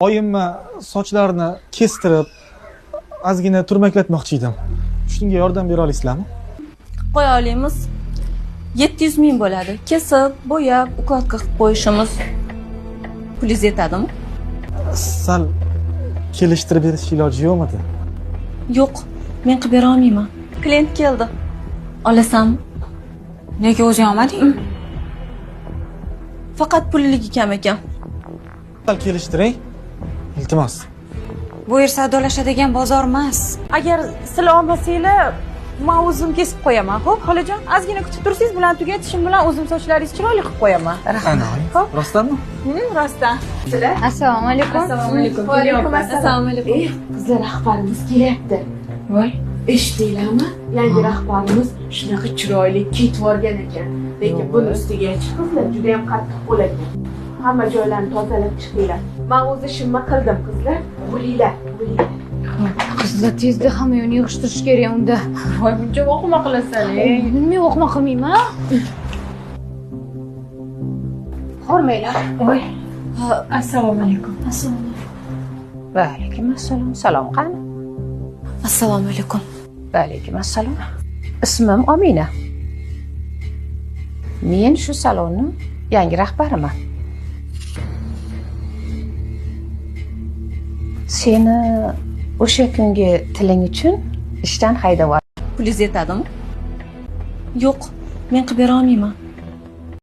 Oyimma sochlarini kestirib, ozgina turmaklatmoqchi edim. Shunga yordam bera olasizlarmi? Qo'ya olamiz. 700 ming bo'ladi. Kesib, bo'yab, ukladka qilib qo'yishimiz pulingiz yetadimi? Sal kelishtirib berish iloji yo'qmidi? Yo'q, men qilib bera olmayman. Klient keldi. Olasanmi? Nega o'zing olmading? Faqat pulligi kam ekan. Sal kelishtiring. Iltimos. Bu yer savdolashadigan bozor emas. Agar sizlar olmasanglar, men o'zim kesib qo'yaman. Xo'p, xolajon, ozgina kutib tursangiz, bilan tugatishim bilan o'zim sochlaringizni chiroyli qilib qo'yaman. Ana, rostdanmi? Rostdan. Assalomu alaykum. Assalomu alaykum. Qizlar rahbarimiz kelyapti. Voy, eshitdinglarmi? Yangi rahbarimiz shunaqa chiroyli kit borgan ekan. Lekin buni ustiga qizlar juda ham qattiq bo'lagan. Hamma joylarni tozalab chiqinglar. Men o'z ishimni qildim, qizlar. Bo'linglar. Qizlar tezda hamma yo'lni yig'ishtirish kerak unda. Voy, buncha o'qima qilasan, Men o'qima qilmayman. Hormanglar. Voy. Assalomu alaykum. Va alaykum assalom. Salom qani? Assalomu alaykum. Va alaykum assalom. Ismim Omina. Men shu salonning yangi rahbariman. Seni o'sha kungi tiling uchun ishdan haydab yubordim. Pulingiz yetadimi? Yo'q, men qilib bera olmayman.